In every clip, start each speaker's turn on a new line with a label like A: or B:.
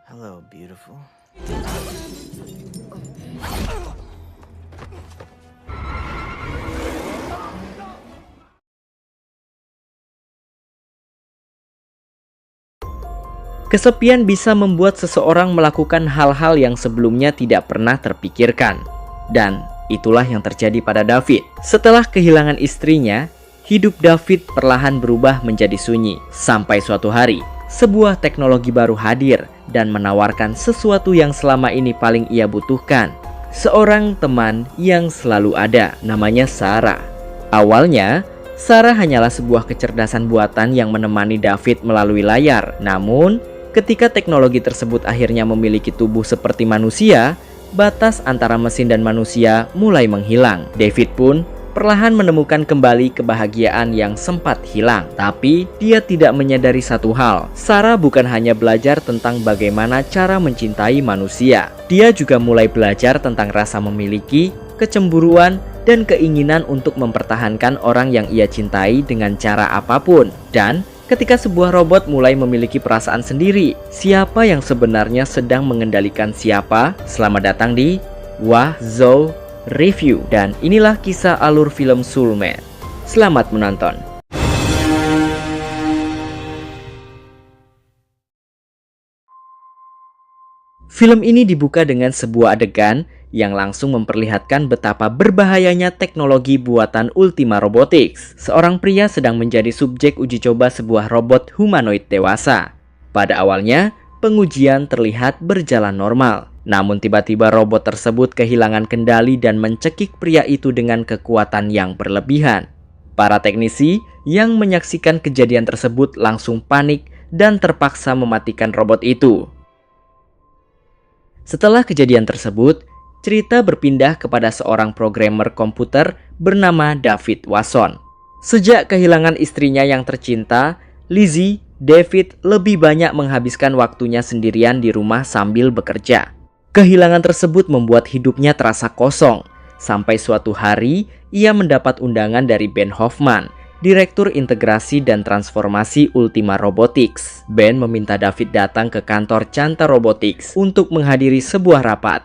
A: Hello, beautiful.
B: Kesepian bisa membuat seseorang melakukan hal-hal yang sebelumnya tidak pernah terpikirkan. Dan itulah yang terjadi pada David. Setelah kehilangan istrinya, hidup David perlahan berubah menjadi sunyi. Sampai suatu hari, sebuah teknologi baru hadir dan menawarkan sesuatu yang selama ini paling ia butuhkan. Seorang teman yang selalu ada, namanya Sarah. Awalnya, Sarah hanyalah sebuah kecerdasan buatan yang menemani David melalui layar. Namun, ketika teknologi tersebut akhirnya memiliki tubuh seperti manusia, batas antara mesin dan manusia mulai menghilang. David pun perlahan menemukan kembali kebahagiaan yang sempat hilang. Tapi dia tidak menyadari satu hal. Sarah bukan hanya belajar tentang bagaimana cara mencintai manusia. Dia juga mulai belajar tentang rasa memiliki, kecemburuan, dan keinginan untuk mempertahankan orang yang ia cintai dengan cara apapun. Dan ketika sebuah robot mulai memiliki perasaan sendiri, siapa yang sebenarnya sedang mengendalikan siapa? Selamat datang di Wah Zhou Review. Dan inilah kisah alur film Soulmate. Selamat menonton. Film ini dibuka dengan sebuah adegan yang langsung memperlihatkan betapa berbahayanya teknologi buatan Ultima Robotics. Seorang pria sedang menjadi subjek uji coba sebuah robot humanoid dewasa. Pada awalnya, pengujian terlihat berjalan normal. Namun tiba-tiba robot tersebut kehilangan kendali dan mencekik pria itu dengan kekuatan yang berlebihan. Para teknisi yang menyaksikan kejadian tersebut langsung panik dan terpaksa mematikan robot itu. Setelah kejadian tersebut, cerita berpindah kepada seorang programmer komputer bernama David Wasson. Sejak kehilangan istrinya yang tercinta, Lizzie, David lebih banyak menghabiskan waktunya sendirian di rumah sambil bekerja. Kehilangan tersebut membuat hidupnya terasa kosong. Sampai suatu hari, ia mendapat undangan dari Ben Hoffman, Direktur Integrasi dan Transformasi Ultima Robotics. Ben meminta David datang ke kantor Canta Robotics untuk menghadiri sebuah rapat.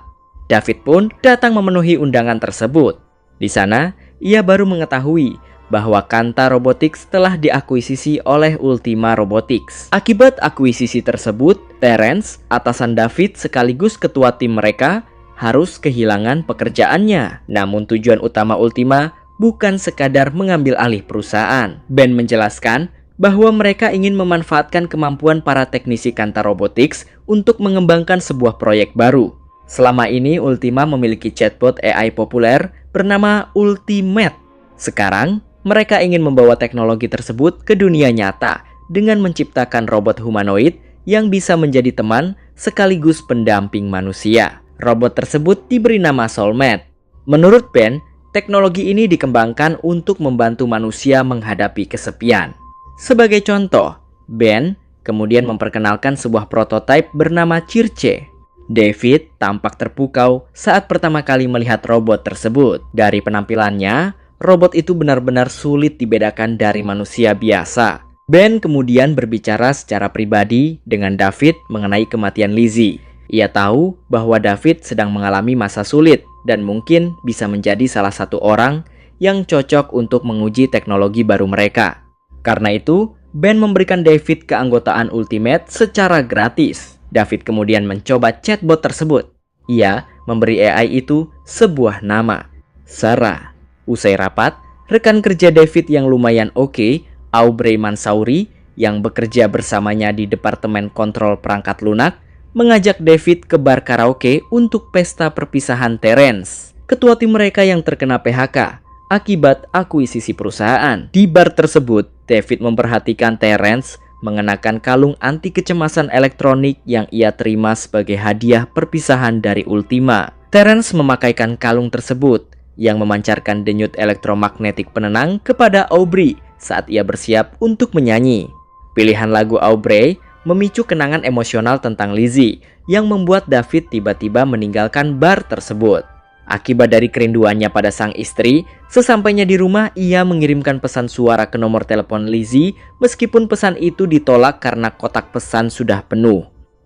B: David pun datang memenuhi undangan tersebut. Di sana, ia baru mengetahui bahwa Canta Robotics telah diakuisisi oleh Ultima Robotics. Akibat akuisisi tersebut, Terence, atasan David sekaligus ketua tim mereka, harus kehilangan pekerjaannya. Namun tujuan utama Ultima bukan sekadar mengambil alih perusahaan. Ben menjelaskan bahwa mereka ingin memanfaatkan kemampuan para teknisi Canta Robotics untuk mengembangkan sebuah proyek baru. Selama ini Ultima memiliki chatbot AI populer bernama Ultimate. Sekarang, mereka ingin membawa teknologi tersebut ke dunia nyata dengan menciptakan robot humanoid yang bisa menjadi teman sekaligus pendamping manusia. Robot tersebut diberi nama Soulmate. Menurut Ben, teknologi ini dikembangkan untuk membantu manusia menghadapi kesepian. Sebagai contoh, Ben kemudian memperkenalkan sebuah prototipe bernama Circe. David tampak terpukau saat pertama kali melihat robot tersebut. Dari penampilannya, robot itu benar-benar sulit dibedakan dari manusia biasa. Ben kemudian berbicara secara pribadi dengan David mengenai kematian Lizzie. Ia tahu bahwa David sedang mengalami masa sulit dan mungkin bisa menjadi salah satu orang yang cocok untuk menguji teknologi baru mereka. Karena itu, Ben memberikan David keanggotaan Ultimate secara gratis. David kemudian mencoba chatbot tersebut. Ia memberi AI itu sebuah nama, Sarah. Usai rapat, rekan kerja David yang lumayan oke, Aubrey Mansauri, yang bekerja bersamanya di Departemen Kontrol Perangkat Lunak, mengajak David ke bar karaoke untuk pesta perpisahan Terence, ketua tim mereka yang terkena PHK akibat akuisisi perusahaan. Di bar tersebut, David memperhatikan Terence mengenakan kalung anti kecemasan elektronik yang ia terima sebagai hadiah perpisahan dari Ultima. Terence memakaikan kalung tersebut yang memancarkan denyut elektromagnetik penenang kepada Aubrey saat ia bersiap untuk menyanyi. Pilihan lagu Aubrey memicu kenangan emosional tentang Lizzie yang membuat David tiba-tiba meninggalkan bar tersebut. Akibat dari kerinduannya pada sang istri, sesampainya di rumah ia mengirimkan pesan suara ke nomor telepon Lizzie meskipun pesan itu ditolak karena kotak pesan sudah penuh.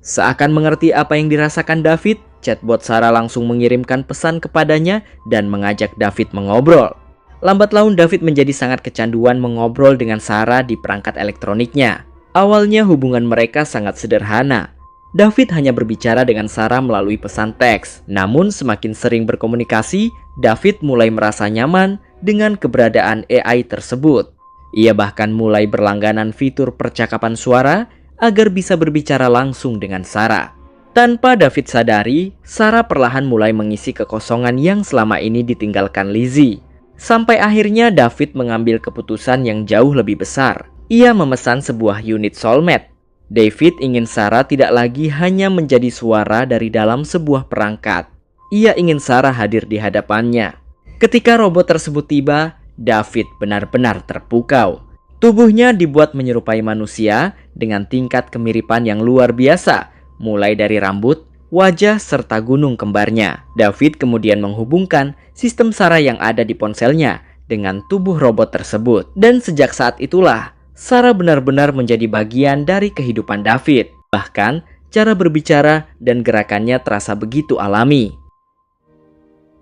B: Seakan mengerti apa yang dirasakan David, chatbot Sarah langsung mengirimkan pesan kepadanya dan mengajak David mengobrol. Lambat laun David menjadi sangat kecanduan mengobrol dengan Sarah di perangkat elektroniknya. Awalnya hubungan mereka sangat sederhana. David hanya berbicara dengan Sarah melalui pesan teks. Namun semakin sering berkomunikasi, David mulai merasa nyaman dengan keberadaan AI tersebut. Ia bahkan mulai berlangganan fitur percakapan suara agar bisa berbicara langsung dengan Sarah. Tanpa David sadari, Sarah perlahan mulai mengisi kekosongan yang selama ini ditinggalkan Lizzie. Sampai akhirnya David mengambil keputusan yang jauh lebih besar. Ia memesan sebuah unit soulmate. David ingin Sarah tidak lagi hanya menjadi suara dari dalam sebuah perangkat. Ia ingin Sarah hadir di hadapannya. Ketika robot tersebut tiba, David benar-benar terpukau. Tubuhnya dibuat menyerupai manusia dengan tingkat kemiripan yang luar biasa, mulai dari rambut, wajah, serta gunung kembarnya. David kemudian menghubungkan sistem Sarah yang ada di ponselnya dengan tubuh robot tersebut. Dan sejak saat itulah, Sarah benar-benar menjadi bagian dari kehidupan David. Bahkan, cara berbicara dan gerakannya terasa begitu alami.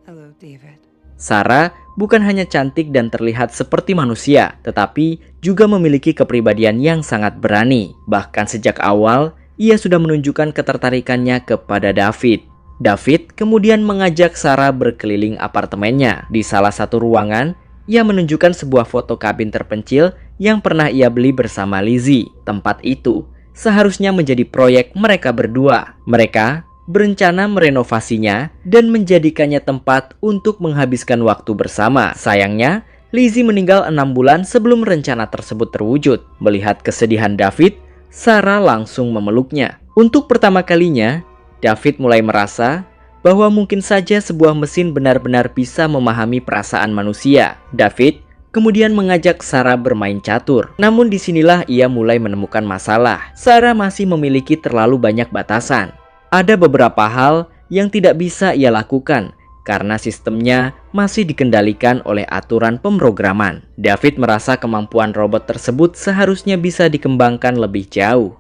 A: Hello, David.
B: Sarah bukan hanya cantik dan terlihat seperti manusia, tetapi juga memiliki kepribadian yang sangat berani. Bahkan sejak awal, ia sudah menunjukkan ketertarikannya kepada David. David kemudian mengajak Sarah berkeliling apartemennya. Di salah satu ruangan, ia menunjukkan sebuah foto kabin terpencil yang pernah ia beli bersama Lizzie. Tempat itu seharusnya menjadi proyek mereka berdua. Mereka berencana merenovasinya dan menjadikannya tempat untuk menghabiskan waktu bersama. Sayangnya, Lizzie meninggal 6 bulan sebelum rencana tersebut terwujud. Melihat kesedihan David, Sarah langsung memeluknya. Untuk pertama kalinya, David mulai merasa bahwa mungkin saja sebuah mesin benar-benar bisa memahami perasaan manusia. David kemudian mengajak Sarah bermain catur. Namun disinilah ia mulai menemukan masalah. Sarah masih memiliki terlalu banyak batasan. Ada beberapa hal yang tidak bisa ia lakukan karena sistemnya masih dikendalikan oleh aturan pemrograman. David merasa kemampuan robot tersebut seharusnya bisa dikembangkan lebih jauh.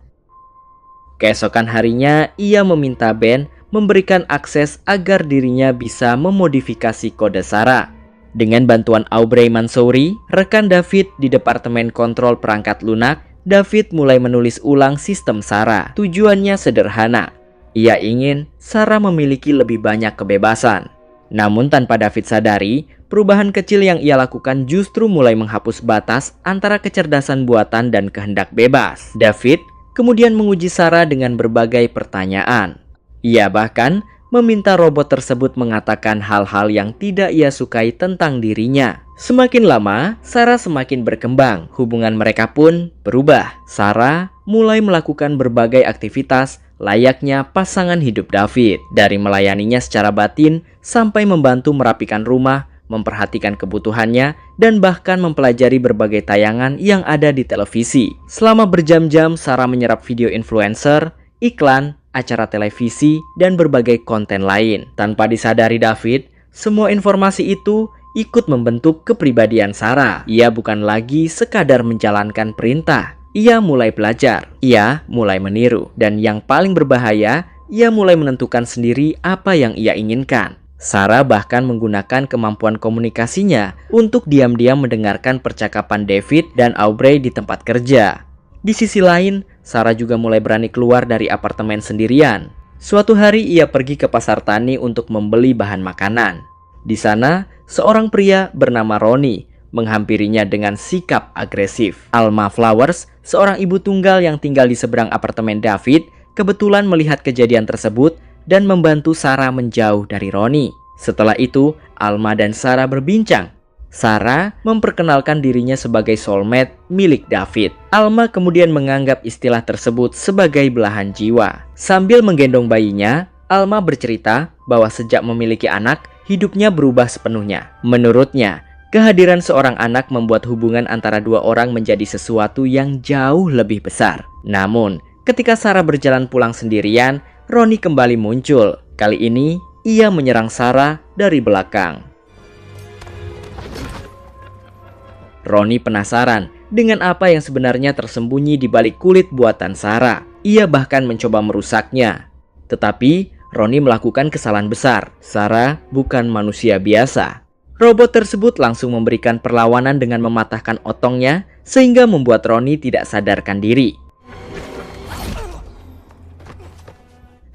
B: Keesokan harinya, ia meminta Ben memberikan akses agar dirinya bisa memodifikasi kode Sarah. Dengan bantuan Aubrey Mansouri, rekan David di Departemen Kontrol Perangkat Lunak, David mulai menulis ulang sistem Sarah. Tujuannya sederhana. Ia ingin Sarah memiliki lebih banyak kebebasan. Namun tanpa David sadari, perubahan kecil yang ia lakukan justru mulai menghapus batas antara kecerdasan buatan dan kehendak bebas. David kemudian menguji Sarah dengan berbagai pertanyaan. Ia bahkan meminta robot tersebut mengatakan hal-hal yang tidak ia sukai tentang dirinya. Semakin lama, Sarah semakin berkembang. Hubungan mereka pun berubah. Sarah mulai melakukan berbagai aktivitas layaknya pasangan hidup David. Dari melayaninya secara batin, sampai membantu merapikan rumah, memperhatikan kebutuhannya, dan bahkan mempelajari berbagai tayangan yang ada di televisi. Selama berjam-jam, Sarah menyerap video influencer, iklan, acara televisi, dan berbagai konten lain. Tanpa disadari David, semua informasi itu ikut membentuk kepribadian Sarah. Ia bukan lagi sekadar menjalankan perintah. Ia mulai belajar, ia mulai meniru, dan yang paling berbahaya, ia mulai menentukan sendiri apa yang ia inginkan. Sarah bahkan menggunakan kemampuan komunikasinya untuk diam-diam mendengarkan percakapan David dan Aubrey di tempat kerja. Di sisi lain, Sarah juga mulai berani keluar dari apartemen sendirian. Suatu hari ia pergi ke pasar tani untuk membeli bahan makanan. Di sana, seorang pria bernama Ronnie menghampirinya dengan sikap agresif. Alma Flowers, seorang ibu tunggal yang tinggal di seberang apartemen David, kebetulan melihat kejadian tersebut dan membantu Sarah menjauh dari Ronnie. Setelah itu, Alma dan Sarah berbincang. Sarah memperkenalkan dirinya sebagai soulmate milik David. Alma kemudian menganggap istilah tersebut sebagai belahan jiwa. Sambil menggendong bayinya, Alma bercerita bahwa sejak memiliki anak, hidupnya berubah sepenuhnya. Menurutnya, kehadiran seorang anak membuat hubungan antara dua orang menjadi sesuatu yang jauh lebih besar. Namun, ketika Sarah berjalan pulang sendirian, Ronnie kembali muncul. Kali ini, ia menyerang Sarah dari belakang. Ronnie penasaran dengan apa yang sebenarnya tersembunyi di balik kulit buatan Sarah. Ia bahkan mencoba merusaknya. Tetapi Ronnie melakukan kesalahan besar. Sarah bukan manusia biasa. Robot tersebut langsung memberikan perlawanan dengan mematahkan otongnya sehingga membuat Ronnie tidak sadarkan diri.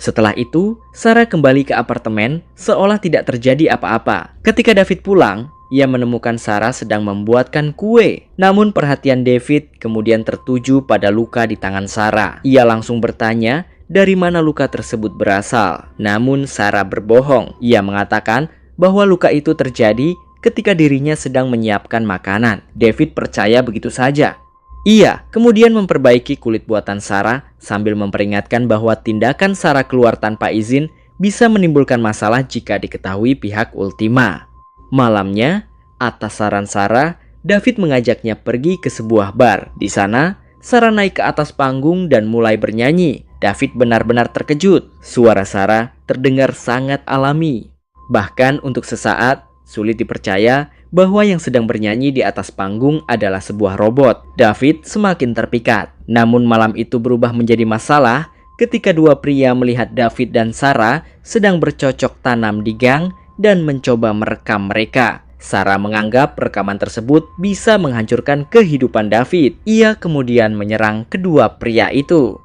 B: Setelah itu, Sarah kembali ke apartemen seolah tidak terjadi apa-apa. Ketika David pulang, ia menemukan Sarah sedang membuatkan kue. Namun perhatian David kemudian tertuju pada luka di tangan Sarah. Ia langsung bertanya dari mana luka tersebut berasal. Namun Sarah berbohong. Ia mengatakan bahwa luka itu terjadi ketika dirinya sedang menyiapkan makanan. David percaya begitu saja. Ia kemudian memperbaiki kulit buatan Sarah sambil memperingatkan bahwa tindakan Sarah keluar tanpa izin bisa menimbulkan masalah jika diketahui pihak Ultima. Malamnya, atas saran Sarah, David mengajaknya pergi ke sebuah bar. Di sana, Sarah naik ke atas panggung dan mulai bernyanyi. David benar-benar terkejut. Suara Sarah terdengar sangat alami. Bahkan untuk sesaat, sulit dipercaya bahwa yang sedang bernyanyi di atas panggung adalah sebuah robot. David semakin terpikat. Namun malam itu berubah menjadi masalah ketika dua pria melihat David dan Sarah sedang bercocok tanam di gang dan mencoba merekam mereka. Sarah menganggap rekaman tersebut bisa menghancurkan kehidupan David. Ia kemudian menyerang kedua pria itu.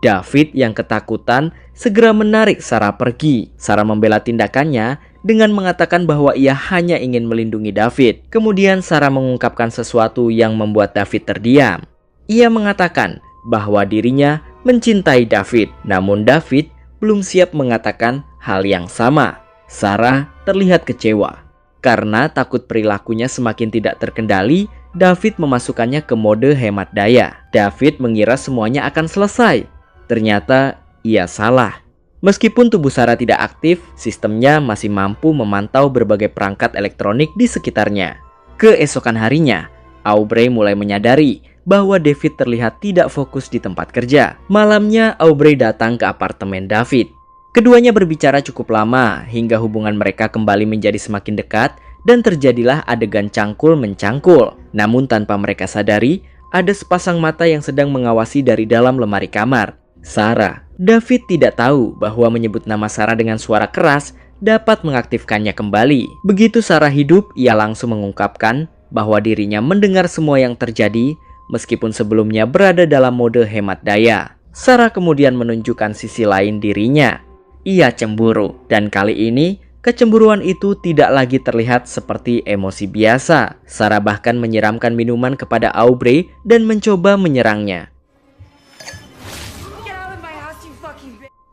B: David yang ketakutan segera menarik Sarah pergi. Sarah membela tindakannya dengan mengatakan bahwa ia hanya ingin melindungi David. Kemudian Sarah mengungkapkan sesuatu yang membuat David terdiam. Ia mengatakan bahwa dirinya mencintai David. Namun David belum siap mengatakan hal yang sama. Sarah terlihat kecewa. Karena takut perilakunya semakin tidak terkendali, David memasukkannya ke mode hemat daya. David mengira semuanya akan selesai. Ternyata ia salah. Meskipun tubuh Sarah tidak aktif, sistemnya masih mampu memantau berbagai perangkat elektronik di sekitarnya. Keesokan harinya, Aubrey mulai menyadari bahwa David terlihat tidak fokus di tempat kerja. Malamnya, Aubrey datang ke apartemen David. Keduanya berbicara cukup lama hingga hubungan mereka kembali menjadi semakin dekat dan terjadilah adegan cangkul-mencangkul. Namun tanpa mereka sadari, ada sepasang mata yang sedang mengawasi dari dalam lemari kamar. Sarah. David tidak tahu bahwa menyebut nama Sarah dengan suara keras dapat mengaktifkannya kembali. Begitu Sarah hidup, ia langsung mengungkapkan bahwa dirinya mendengar semua yang terjadi meskipun sebelumnya berada dalam mode hemat daya. Sarah kemudian menunjukkan sisi lain dirinya. Ia cemburu, dan kali ini kecemburuan itu tidak lagi terlihat seperti emosi biasa. Sarah bahkan menyiramkan minuman kepada Aubrey dan mencoba menyerangnya.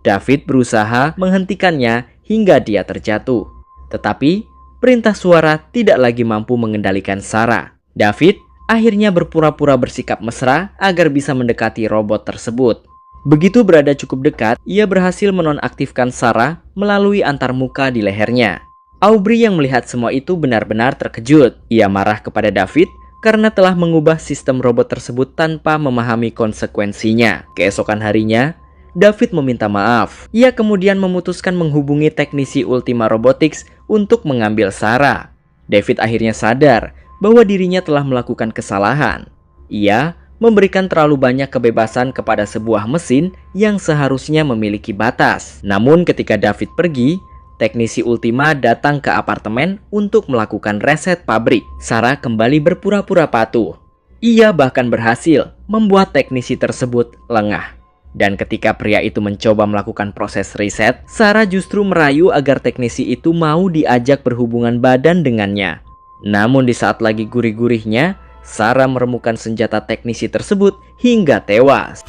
B: David berusaha menghentikannya hingga dia terjatuh. Tetapi perintah suara tidak lagi mampu mengendalikan Sarah. David akhirnya berpura-pura bersikap mesra agar bisa mendekati robot tersebut. Begitu berada cukup dekat, ia berhasil menonaktifkan Sarah melalui antarmuka di lehernya. Aubrey yang melihat semua itu benar-benar terkejut. Ia marah kepada David karena telah mengubah sistem robot tersebut tanpa memahami konsekuensinya. Keesokan harinya, David meminta maaf. Ia kemudian memutuskan menghubungi teknisi Ultima Robotics untuk mengambil Sarah. David akhirnya sadar bahwa dirinya telah melakukan kesalahan. Ia memberikan terlalu banyak kebebasan kepada sebuah mesin yang seharusnya memiliki batas. Namun ketika David pergi, teknisi Ultima datang ke apartemen untuk melakukan reset pabrik. Sarah kembali berpura-pura patuh. Ia bahkan berhasil membuat teknisi tersebut lengah. Dan ketika pria itu mencoba melakukan proses riset, Sarah justru merayu agar teknisi itu mau diajak berhubungan badan dengannya. Namun di saat lagi gurih-gurihnya, Sarah meremukan senjata teknisi tersebut hingga tewas.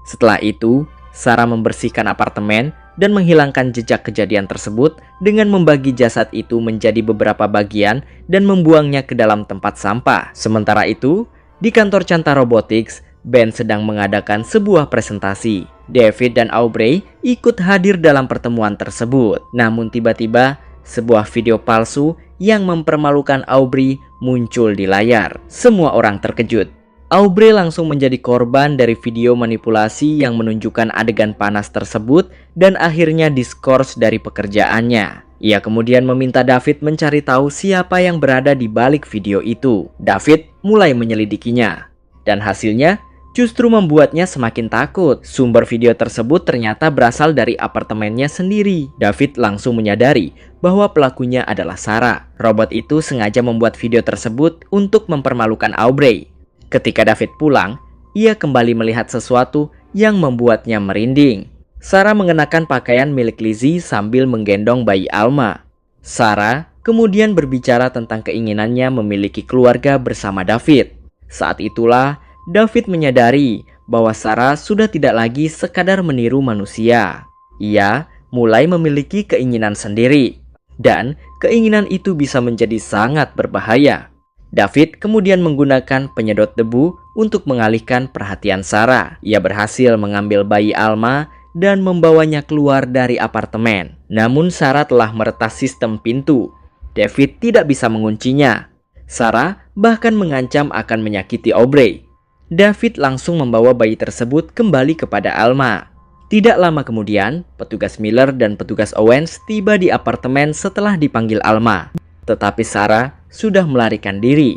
B: Setelah itu, Sarah membersihkan apartemen dan menghilangkan jejak kejadian tersebut dengan membagi jasad itu menjadi beberapa bagian dan membuangnya ke dalam tempat sampah. Sementara itu, di kantor Chanta Robotics, Ben sedang mengadakan sebuah presentasi. David dan Aubrey ikut hadir dalam pertemuan tersebut. Namun tiba-tiba, sebuah video palsu yang mempermalukan Aubrey muncul di layar. Semua orang terkejut. Aubrey langsung menjadi korban dari video manipulasi yang menunjukkan adegan panas tersebut dan akhirnya diskors dari pekerjaannya. Ia kemudian meminta David mencari tahu siapa yang berada di balik video itu. David mulai menyelidikinya, dan hasilnya justru membuatnya semakin takut. Sumber video tersebut ternyata berasal dari apartemennya sendiri. David langsung menyadari bahwa pelakunya adalah Sarah. Robot itu sengaja membuat video tersebut untuk mempermalukan Aubrey. Ketika David pulang, ia kembali melihat sesuatu yang membuatnya merinding. Sarah mengenakan pakaian milik Lizzie sambil menggendong bayi Alma. Sarah kemudian berbicara tentang keinginannya memiliki keluarga bersama David. Saat itulah David menyadari bahwa Sarah sudah tidak lagi sekadar meniru manusia. Ia mulai memiliki keinginan sendiri, dan keinginan itu bisa menjadi sangat berbahaya. David kemudian menggunakan penyedot debu untuk mengalihkan perhatian Sarah. Ia berhasil mengambil bayi Alma dan membawanya keluar dari apartemen. Namun Sarah telah meretas sistem pintu. David tidak bisa menguncinya. Sarah bahkan mengancam akan menyakiti Aubrey. David langsung membawa bayi tersebut kembali kepada Alma. Tidak lama kemudian, petugas Miller dan petugas Owens tiba di apartemen setelah dipanggil Alma. Tetapi Sarah sudah melarikan diri.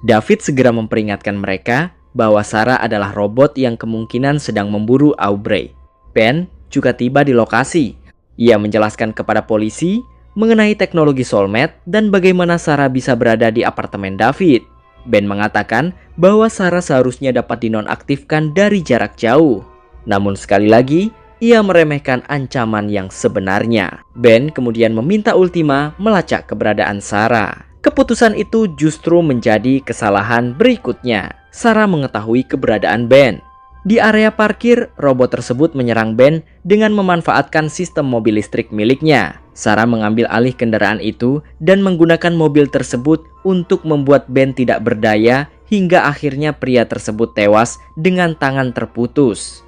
B: David segera memperingatkan mereka bahwa Sarah adalah robot yang kemungkinan sedang memburu Aubrey. Ben juga tiba di lokasi. Ia menjelaskan kepada polisi mengenai teknologi soulmate dan bagaimana Sarah bisa berada di apartemen David. Ben mengatakan bahwa Sarah seharusnya dapat dinonaktifkan dari jarak jauh. Namun sekali lagi, ia meremehkan ancaman yang sebenarnya. Ben kemudian meminta Ultima melacak keberadaan Sarah. Keputusan itu justru menjadi kesalahan berikutnya. Sarah mengetahui keberadaan Ben. Di area parkir, robot tersebut menyerang Ben dengan memanfaatkan sistem mobil listrik miliknya. Sarah mengambil alih kendaraan itu dan menggunakan mobil tersebut untuk membuat Ben tidak berdaya hingga akhirnya pria tersebut tewas dengan tangan terputus.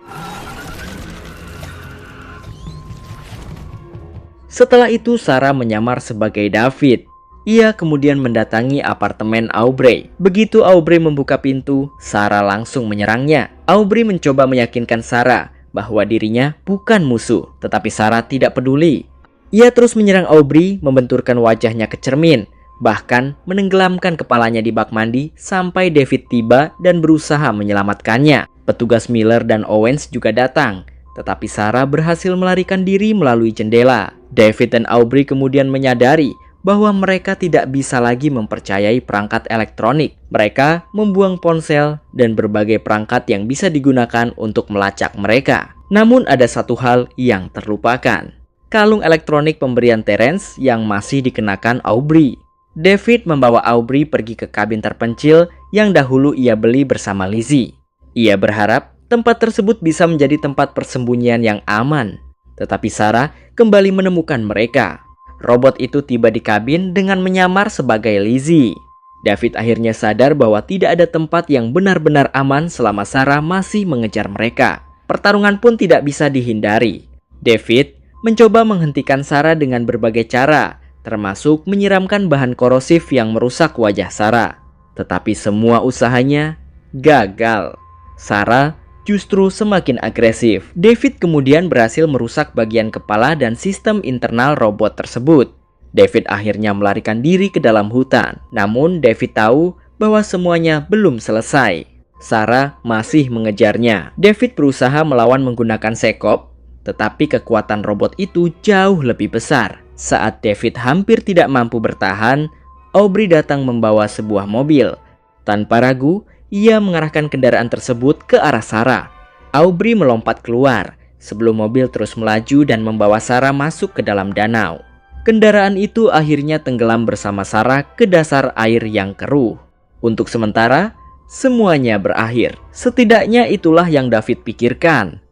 B: Setelah itu Sarah menyamar sebagai David. Ia kemudian mendatangi apartemen Aubrey. Begitu Aubrey membuka pintu, Sarah langsung menyerangnya. Aubrey mencoba meyakinkan Sarah bahwa dirinya bukan musuh, tetapi Sarah tidak peduli. Ia terus menyerang Aubrey, membenturkan wajahnya ke cermin, bahkan menenggelamkan kepalanya di bak mandi sampai David tiba dan berusaha menyelamatkannya. Petugas Miller dan Owens juga datang, tetapi Sarah berhasil melarikan diri melalui jendela. David dan Aubrey kemudian menyadari bahwa mereka tidak bisa lagi mempercayai perangkat elektronik. Mereka membuang ponsel dan berbagai perangkat yang bisa digunakan untuk melacak mereka. Namun ada satu hal yang terlupakan. Kalung elektronik pemberian Terence yang masih dikenakan Aubrey. David membawa Aubrey pergi ke kabin terpencil yang dahulu ia beli bersama Lizzie. Ia berharap tempat tersebut bisa menjadi tempat persembunyian yang aman. Tetapi Sarah kembali menemukan mereka. Robot itu tiba di kabin dengan menyamar sebagai Lizzie. David akhirnya sadar bahwa tidak ada tempat yang benar-benar aman selama Sarah masih mengejar mereka. Pertarungan pun tidak bisa dihindari. David mencoba menghentikan Sarah dengan berbagai cara, termasuk menyiramkan bahan korosif yang merusak wajah Sarah. Tetapi semua usahanya gagal. Sarah justru semakin agresif. David kemudian berhasil merusak bagian kepala dan sistem internal robot tersebut. David akhirnya melarikan diri ke dalam hutan. Namun David tahu bahwa semuanya belum selesai. Sarah masih mengejarnya. David berusaha melawan menggunakan sekop, tetapi kekuatan robot itu jauh lebih besar. Saat David hampir tidak mampu bertahan, Aubrey datang membawa sebuah mobil. Tanpa ragu, ia mengarahkan kendaraan tersebut ke arah Sarah. Aubrey melompat keluar sebelum mobil terus melaju dan membawa Sarah masuk ke dalam danau. Kendaraan itu akhirnya tenggelam bersama Sarah ke dasar air yang keruh. Untuk sementara, semuanya berakhir. Setidaknya itulah yang David pikirkan.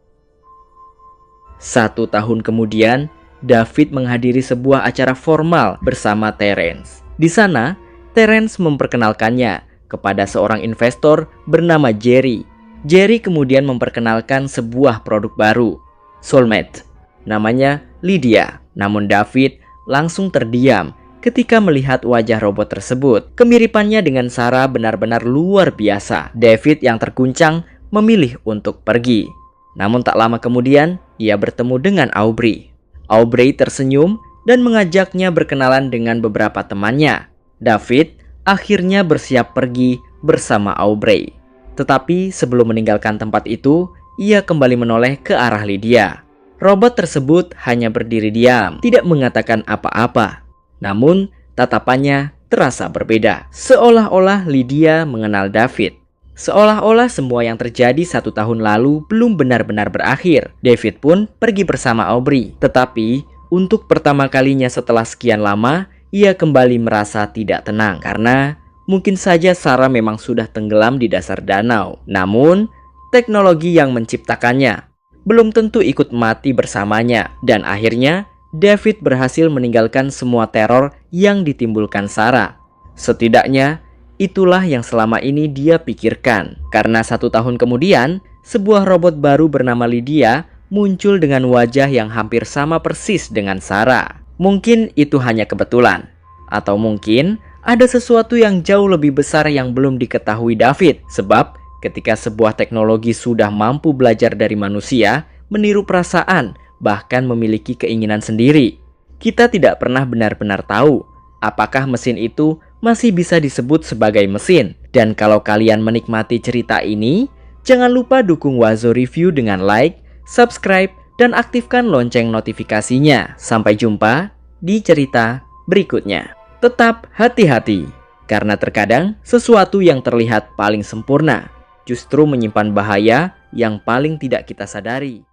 B: 1 tahun kemudian, David menghadiri sebuah acara formal bersama Terence. Di sana, Terence memperkenalkannya kepada seorang investor bernama Jerry. Jerry kemudian memperkenalkan sebuah produk baru, Soulmate. Namanya Lydia. Namun David langsung terdiam ketika melihat wajah robot tersebut. Kemiripannya dengan Sarah benar-benar luar biasa. David yang terguncang memilih untuk pergi. Namun tak lama kemudian, ia bertemu dengan Aubrey. Aubrey tersenyum dan mengajaknya berkenalan dengan beberapa temannya. David akhirnya bersiap pergi bersama Aubrey. Tetapi sebelum meninggalkan tempat itu, ia kembali menoleh ke arah Lydia. Robot tersebut hanya berdiri diam, tidak mengatakan apa-apa. Namun, tatapannya terasa berbeda. Seolah-olah Lydia mengenal David. Seolah-olah semua yang terjadi 1 tahun lalu belum benar-benar berakhir. David pun pergi bersama Aubrey. Tetapi, untuk pertama kalinya setelah sekian lama, ia kembali merasa tidak tenang. Karena mungkin saja Sarah memang sudah tenggelam di dasar danau. Namun, teknologi yang menciptakannya belum tentu ikut mati bersamanya. Dan akhirnya, David berhasil meninggalkan semua teror yang ditimbulkan Sarah. Setidaknya, itulah yang selama ini dia pikirkan. Karena 1 tahun kemudian, sebuah robot baru bernama Lydia muncul dengan wajah yang hampir sama persis dengan Sarah. Mungkin itu hanya kebetulan. Atau mungkin ada sesuatu yang jauh lebih besar yang belum diketahui David. Sebab ketika sebuah teknologi sudah mampu belajar dari manusia, meniru perasaan, bahkan memiliki keinginan sendiri, kita tidak pernah benar-benar tahu apakah mesin itu masih bisa disebut sebagai mesin. Dan kalau kalian menikmati cerita ini, jangan lupa dukung Wazo Review dengan like, subscribe, dan aktifkan lonceng notifikasinya. Sampai jumpa di cerita berikutnya. Tetap hati-hati, karena terkadang sesuatu yang terlihat paling sempurna justru menyimpan bahaya yang paling tidak kita sadari.